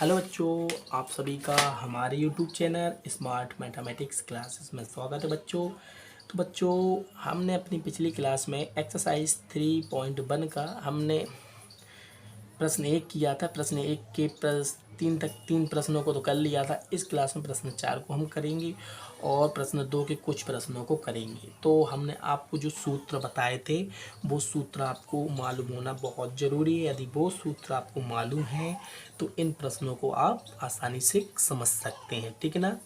Hello बच्चों, आप सभी का हमारे YouTube channel smart mathematics classes में स्वागत है बच्चों। तो बच्चों, हमने अपनी पिछली क्लास में एक्सरसाइज 3.1 का हमने प्रश्न 1 किया था। प्रश्न 1 के तीन प्रश्नों को तो कर लिया था। इस क्लास में प्रश्न 4 को हम करेंगे और प्रश्न 2 के कुछ प्रश्नों को करेंगे। तो हमने आपको जो सूत्र बताए थे वो सूत्र आपको मालूम होना बहुत ज़रूरी है। यदि वो सूत्र आपको मालूम है तो इन प्रश्नों को आप आसानी से समझ सकते हैं, ठीक है ना।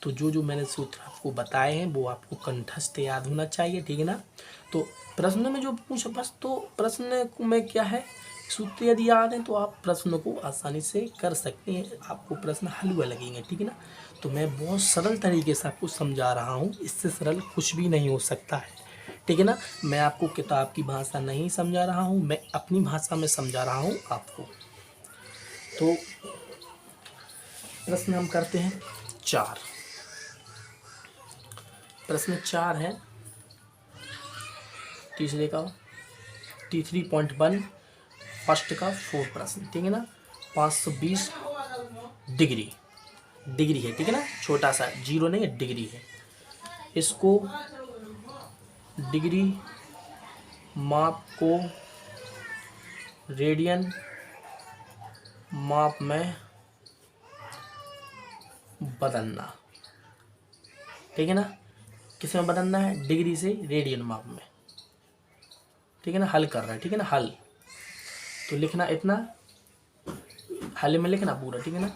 तो जो मैंने सूत्र आपको बताए हैं वो आपको कंठस्थ याद होना चाहिए, ठीक है ना। तो प्रश्न में जो पूछा बस, तो प्रश्न में क्या है, सूत्र यदि याद है तो आप प्रश्नों को आसानी से कर सकते हैं। आपको प्रश्न हलवा लगेंगे, ठीक है ना। तो मैं बहुत सरल तरीके से आपको समझा रहा हूँ, इससे सरल कुछ भी नहीं हो सकता है, ठीक है ना। मैं आपको किताब की भाषा नहीं समझा रहा हूँ, मैं अपनी भाषा में समझा रहा हूँ आपको। तो प्रश्न हम करते हैं 4। प्रश्न 4 है तीसरे का T3.1 फर्स्ट का 4 प्रश्न, ठीक है ना। 520 डिग्री है, ठीक है ना। छोटा सा जीरो नहीं है, डिग्री है। इसको डिग्री माप को रेडियन माप में बदलना, ठीक है ना। किस में बदलना है? डिग्री से रेडियन माप में, ठीक है ना। हल कर रहा है, ठीक है ना। हल तो लिखना इतना, हल में लिखना पूरा, ठीक है ना।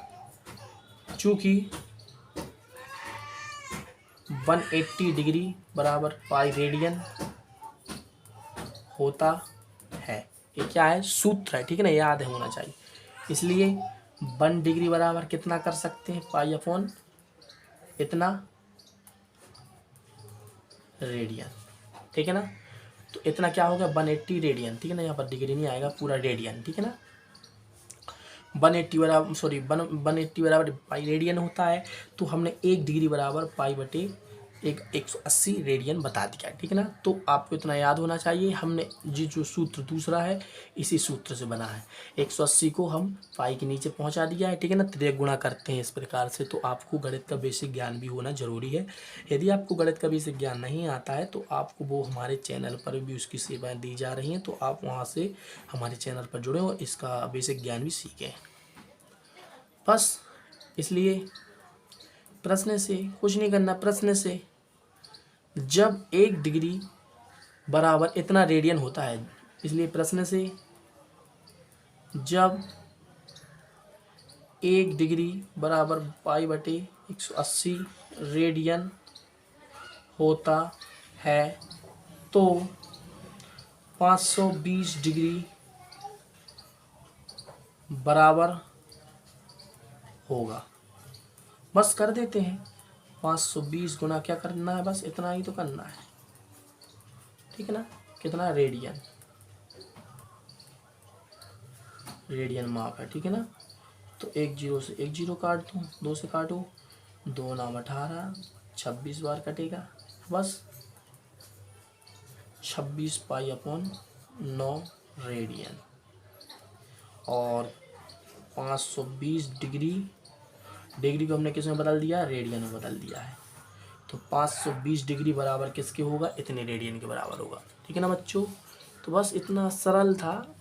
चूँकि 180 डिग्री बराबर पाई रेडियन होता है, ये क्या है? सूत्र है, ठीक है ना, याद है होना चाहिए। इसलिए 1 डिग्री बराबर कितना कर सकते हैं? पाई अपॉन इतना रेडियन, ठीक है ना। तो इतना क्या होगा? 180 रेडियन, ठीक है ना। यहाँ पर डिग्री नहीं आएगा, पूरा रेडियन, ठीक है ना। 180 बराबर 180 बराबर पाई रेडियन होता है। तो हमने 1 डिग्री बराबर पाई बटे 180 रेडियन बता दिया, ठीक है ना। तो आपको इतना याद होना चाहिए। हमने जो सूत्र दूसरा है इसी सूत्र से बना है। 180 को हम पाई के नीचे पहुंचा दिया है, ठीक है ना। त्रिक गुणा करते हैं इस प्रकार से। तो आपको गणित का बेसिक ज्ञान भी होना जरूरी है। यदि आपको गणित का बेसिक ज्ञान नहीं आता है तो आपको वो हमारे चैनल पर भी उसकी सेवाएँ दी जा रही हैं, तो आप वहाँ से हमारे चैनल पर जुड़ें और इसका बेसिक ज्ञान भी सीखें बस। इसलिए प्रश्न से कुछ नहीं करना। प्रश्न से जब 1 डिग्री बराबर इतना रेडियन होता है, इसलिए प्रश्न से जब 1 डिग्री बराबर पाई बटे 180 रेडियन होता है तो 520 डिग्री बराबर होगा। बस कर देते हैं। 520 गुना क्या करना है? बस इतना ही तो करना है, ठीक है ना। कितना? रेडियन माप है, ठीक है ना। तो 1 जीरो से 1 जीरो काट दूँ, 2 से काटो, 2 नाम 18, 26 बार कटेगा। बस 26 पाई अपॉन 9 रेडियन। और 520 डिग्री को हमने किस में बदल दिया? रेडियन में बदल दिया है। तो 520 डिग्री बराबर किसके होगा? इतने रेडियन के बराबर होगा, ठीक है ना बच्चों। तो बस इतना सरल था।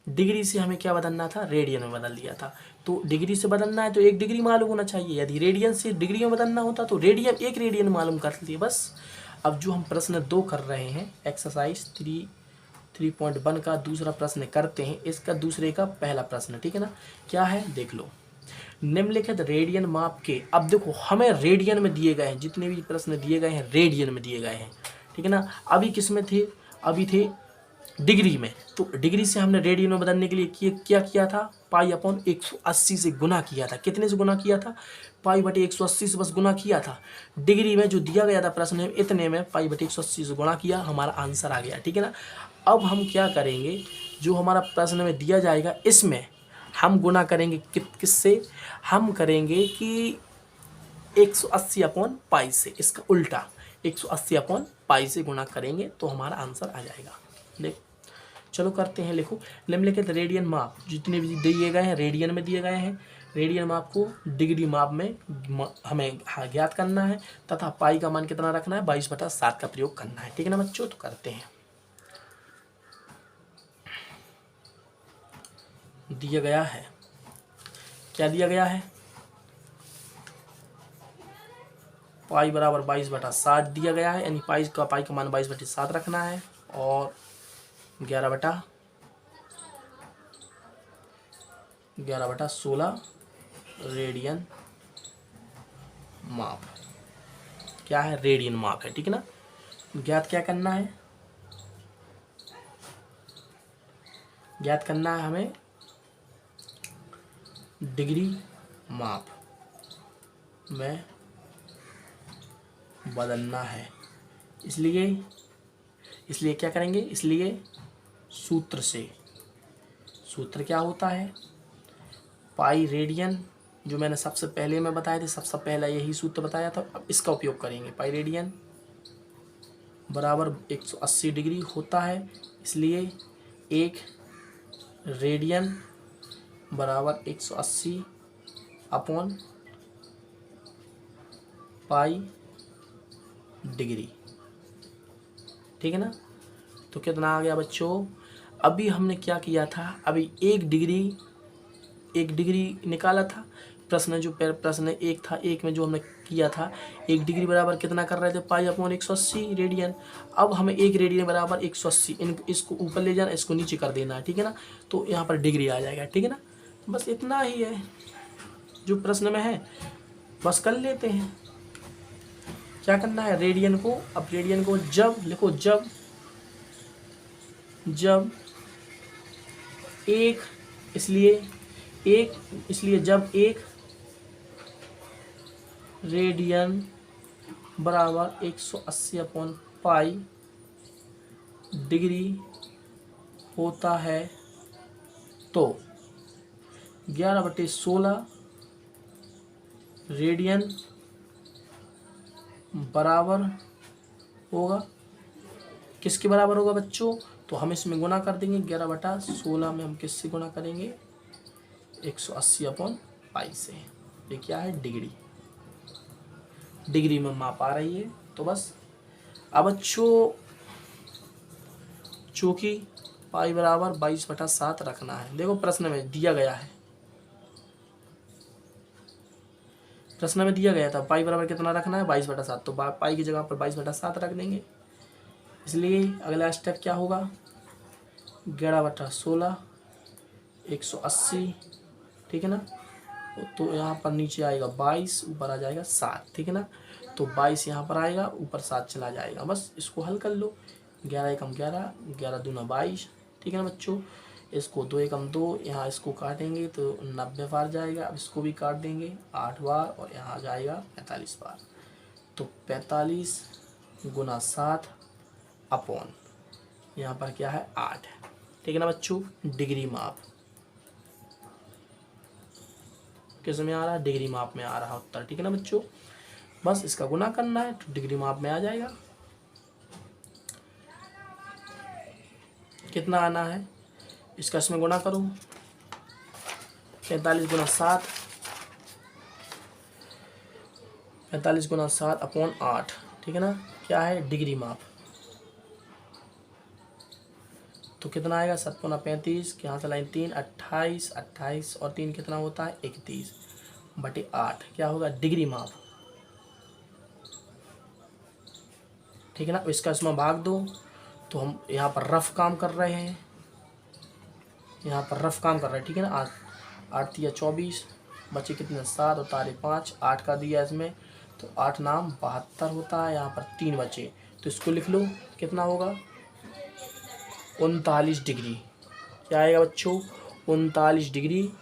डिग्री से हमें क्या बदलना था? रेडियन में बदल दिया था। तो डिग्री से बदलना है तो 1 डिग्री मालूम होना चाहिए। यदि रेडियन से डिग्री में बदलना होता तो 1 रेडियन मालूम कर लिए बस। अब जो हम प्रश्न 2 कर रहे हैं, एक्सरसाइज 3.1 का दूसरा प्रश्न करते हैं। इसका दूसरे का पहला प्रश्न, ठीक है ना। क्या है देख लो। निम्नलिखित रेडियन माप के, अब देखो हमें रेडियन में दिए गए हैं, जितने भी प्रश्न दिए गए हैं रेडियन में दिए गए हैं, ठीक है ना। अभी किस में थे? अभी थे डिग्री में। तो डिग्री से हमने रेडियन में बदलने के लिए क्या किया था? पाई अपॉन 180 से गुना किया था। कितने से गुना किया था? पाई बटे 180 से बस गुना किया था। डिग्री में जो दिया गया था प्रश्न में, इतने में पाई बटे 180 से गुणा किया, हमारा आंसर आ गया, ठीक है ना। अब हम क्या करेंगे? जो हमारा प्रश्न में दिया जाएगा इसमें हम गुना करेंगे किससे? हम करेंगे कि 180 अपॉन पाई से, इसका उल्टा 180 अपॉन पाई से गुणा करेंगे तो हमारा आंसर आ जाएगा। देख चलो करते हैं। लिखो, निम्नलिखित रेडियन माप जितने भी दिए गए हैं रेडियन में दिए गए हैं रेडियन माप को डिग्री माप में हमें ज्ञात करना है तथा पाई का मान कितना रखना है, 22/7 का प्रयोग करना है। ठीक है ना बच्चों, तो करते हैं। दिया गया है, क्या दिया गया है, पाई बराबर 22/7 दिया गया है, यानी पाई का मान 22/7 रखना है और 11/16 रेडियन माप, क्या है, रेडियन माप है। ठीक है ना, ज्ञात क्या करना है, ज्ञात करना है हमें डिग्री माप में बदलना है। इसलिए क्या करेंगे, इसलिए सूत्र क्या होता है, पाई रेडियन, जो मैंने सबसे पहले मैं बताया था, सबसे पहला यही सूत्र बताया था। अब इसका उपयोग करेंगे। पाई रेडियन बराबर 180 डिग्री होता है, इसलिए 1 रेडियन बराबर 180 अपॉन पाई डिग्री। ठीक है ना, तो कितना आ गया बच्चों, अभी हमने क्या किया था, अभी 1 डिग्री निकाला था। प्रश्न 1 था, 1 में जो हमने किया था, 1 डिग्री बराबर कितना कर रहे थे, पाई अपॉन 180 रेडियन। अब हमें 1 रेडियन बराबर 180, इसको ऊपर ले जाना, इसको नीचे कर देना है। ठीक है ना, तो यहाँ पर डिग्री आ जाएगा। ठीक है ना, बस इतना ही है जो प्रश्न में है, बस कर लेते हैं। क्या करना है, रेडियन को, अब रेडियन को जब लिखो, जब 1, इसलिए जब 1 रेडियन बराबर 180 अपॉन पाई डिग्री होता है तो 11/16 रेडियन बराबर होगा, किसके बराबर होगा बच्चों, तो हम इसमें गुना कर देंगे। 11/16 में हम किससे गुना करेंगे, 180 अपॉन पाई से। ये क्या है, डिग्री में माप आ रही है। तो बस अब बच्चों, चूंकि पाई बराबर 22/7 रखना है, देखो प्रश्न में दिया गया है, प्रश्न में दिया गया था पाई बराबर कितना रखना है, 22/7, तो पाई की जगह पर 22/7 रख देंगे। इसलिए अगला स्टेप क्या होगा, 11/16 180। ठीक है ना, तो यहाँ पर नीचे आएगा 22, ऊपर आ जाएगा 7। ठीक है ना, तो 22 यहाँ पर आएगा, ऊपर 7 चला जाएगा। बस इसको हल कर लो, 11 एकम 11, 11 दूना 22। ठीक है ना बच्चों, इसको 2 एकम 2, यहाँ इसको काटेंगे तो 90 बार जाएगा। अब इसको भी काट देंगे 8 बार, और यहाँ जाएगा 45 बार। तो 45 गुना 7 अपॉन, यहाँ पर क्या है, 8। ठीक है ना बच्चों, डिग्री माप किस में आ रहा है, डिग्री माप में आ रहा उत्तर। ठीक है ना बच्चों, बस इसका गुना करना है तो डिग्री माप में आ जाएगा। कितना आना है, इसका इसमें गुना करूँ, 45 गुना 7, 45 गुना 7 अपॉन 8। ठीक है ना, क्या है, डिग्री माप, तो कितना आएगा, 7×35, यहाँ से लाइन 3, 28, 28 और 3 कितना होता है, 31/8। क्या होगा, डिग्री माप। ठीक है ना, इसका इसमें भाग दो, तो हम यहाँ पर रफ काम कर रहे हैं, ठीक है ना। 8 या 24, बचे कितने, 7 और तारे 5, 8 का दिया इसमें, तो 8 नाम 72 होता है। यहाँ पर 3 बचे, तो इसको लिख लो, कितना होगा, 39 डिग्री। क्या आएगा बच्चों, 39 डिग्री,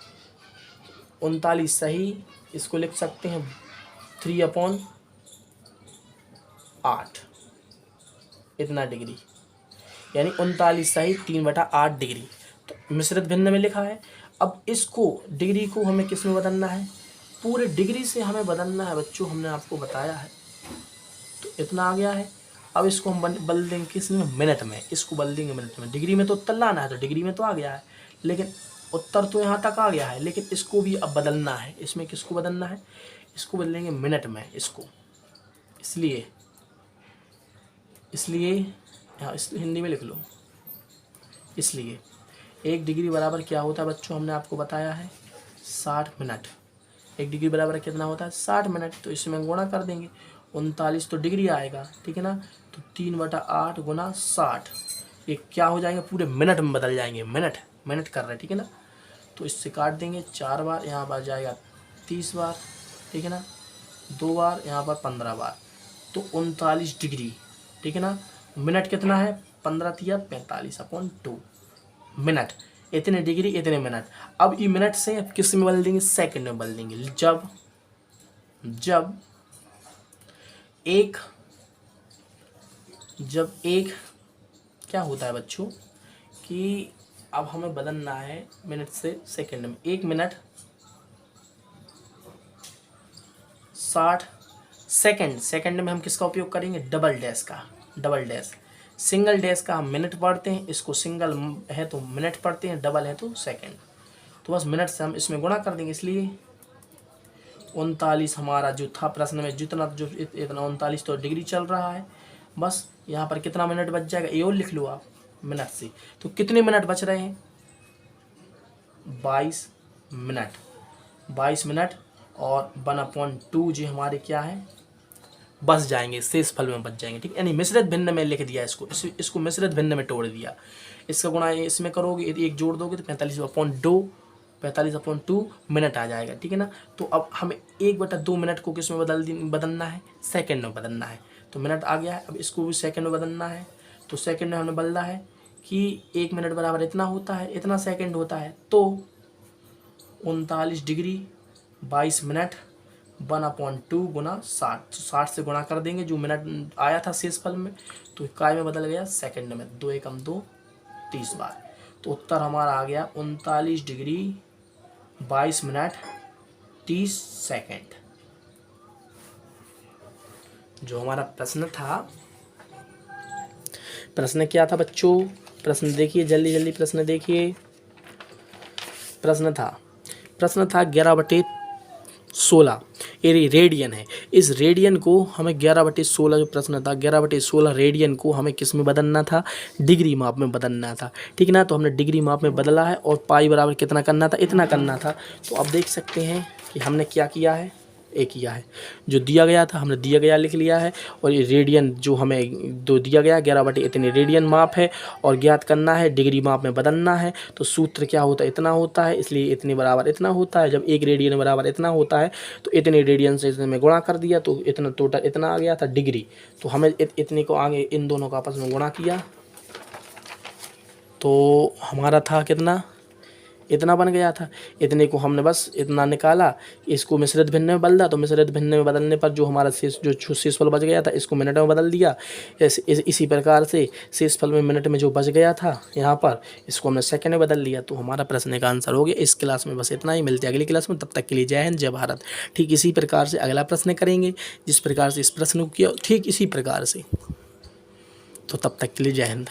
39 सही, इसको लिख सकते हैं 3/8, इतना डिग्री, यानी 39 सही 3/8 डिग्री। तो मिश्रित भिन्न में लिखा है। अब इसको, डिग्री को हमें किस में बदलना है, पूरे डिग्री से हमें बदलना है बच्चों, हमने आपको बताया है। तो इतना आ गया है। अब इसको हम बदल देंगे किस में, मिनट में। इसको बदल देंगे मिनट में। डिग्री में तो उत्तर लाना है, तो डिग्री में तो आ गया है, लेकिन उत्तर तो यहाँ तक आ गया है, लेकिन इसको भी अब बदलना है। इसमें किसको बदलना है? इसको बदलेंगे मिनट में इसको। इसलिए यहाँ इस हिंदी में लिख लो। इसलिए 1 डिग्री बराबर क्या होता है बच्चों? हमने आपको बताया है 60 मिनट। 1 डिग्री बराबर कितना होता है? 60 मिनट। तो इसमें गुणा कर देंगे, 39 तो डिग्री आएगा, ठीक है ना। तो 3/8 गुना 60, ये क्या हो जाएंगे? पूरे मिनट में बदल जाएंगे। मिनट कर रहे हैं, ठीक है ना। तो इससे काट देंगे 4 बार, यहाँ पर जाएगा 30 बार, ठीक है ना। 2 बार, यहाँ पर 15 बार, तो 39 डिग्री, ठीक है ना। मिनट कितना है? 15 तिया 45/2 मिनट। इतने डिग्री इतने मिनट। अब ये मिनट से अब किस में बदल देंगे? सेकंड में बदल देंगे। जब एक क्या होता है बच्चों कि अब हमें बदलना है मिनट से सेकंड में। 1 मिनट 60 सेकंड। सेकंड में हम किसका उपयोग करेंगे? Double dash. सिंगल डैश का हम मिनट पढ़ते हैं, इसको सिंगल है तो मिनट पढ़ते हैं, डबल है तो सेकंड। तो बस मिनट से हम इसमें गुणा कर देंगे। इसलिए 39 हमारा जो था प्रश्न में, इतना 39 तो डिग्री चल रहा है। बस यहाँ पर कितना मिनट बच जाएगा? ये और लिख लो आप मिनट से। तो कितने मिनट बच रहे हैं? 22 मिनट और 1/2 जो हमारे क्या है बच जाएंगे, शेष फल में बच जाएंगे, ठीक है। यानी मिश्रित भिन्न में लिख दिया इसको मिश्रित भिन्न में तोड़ दिया। इसका गुणा इसमें करोगे, एक जोड़ दोगे तो 45/2 मिनट आ जाएगा, ठीक है ना। तो अब हमें 1/2 मिनट को किस में बदलना है? सेकंड में बदलना है। तो मिनट आ गया है, अब इसको भी सेकंड में बदलना है। तो सेकंड में हमने बदला है कि 1 मिनट बराबर इतना होता है, इतना सेकंड होता है। तो 39 डिग्री 22 मिनट 1/2 गुना 60, तो 60 से गुणा कर देंगे जो मिनट आया था शेष फल में, तो काय में बदल गया सेकंड में। 2 एकम 2 30 बार। तो उत्तर हमारा आ गया 39 डिग्री 22 मिनट 30 सेकंड। जो हमारा प्रश्न था, प्रश्न क्या था बच्चों? प्रश्न देखिए, जल्दी जल्दी प्रश्न देखिए। प्रश्न था 11/16 ये रेडियन है। इस रेडियन को हमें 11/16 जो प्रश्न था 11/16 रेडियन को हमें किस में बदलना था? डिग्री माप में बदलना था, ठीक है ना। तो हमने डिग्री माप में बदला है और पाई बराबर कितना करना था? इतना करना था। तो अब देख सकते हैं कि हमने क्या किया है, एक किया है जो दिया गया था हमने दिया गया लिख लिया है, और ये रेडियन जो हमें दो दिया गया 11/इतने रेडियन माप है और ज्ञात करना है, डिग्री माप में बदलना है। तो सूत्र क्या होता है? इतना होता है, इसलिए इतने बराबर इतना होता है। जब 1 रेडियन बराबर इतना होता है तो इतने रेडियन से इतने में गुणा कर दिया, तो इतना टोटल इतना आ गया था डिग्री। तो हमें इतने को आगे इन दोनों का आपस में गुणा किया तो हमारा था कितना? इतना बन गया था। इतने को हमने बस इतना निकाला, इसको मिश्रित भिन्न में बदला, तो मिश्रित भिन्न में बदलने पर जो हमारा शेष फल बच गया था इसको मिनट में बदल दिया। इसी प्रकार से शेष फल में मिनट में जो बच गया था यहाँ पर, इसको हमने सेकंड में बदल लिया। तो हमारा प्रश्न का आंसर हो गया। इस क्लास में बस इतना ही, मिलते हैं अगली क्लास में। तब तक के लिए जय हिंद, जय भारत। ठीक इसी प्रकार से अगला प्रश्न करेंगे, जिस प्रकार से इस प्रश्न को किया ठीक इसी प्रकार से। तो तब तक के लिए जय हिंद।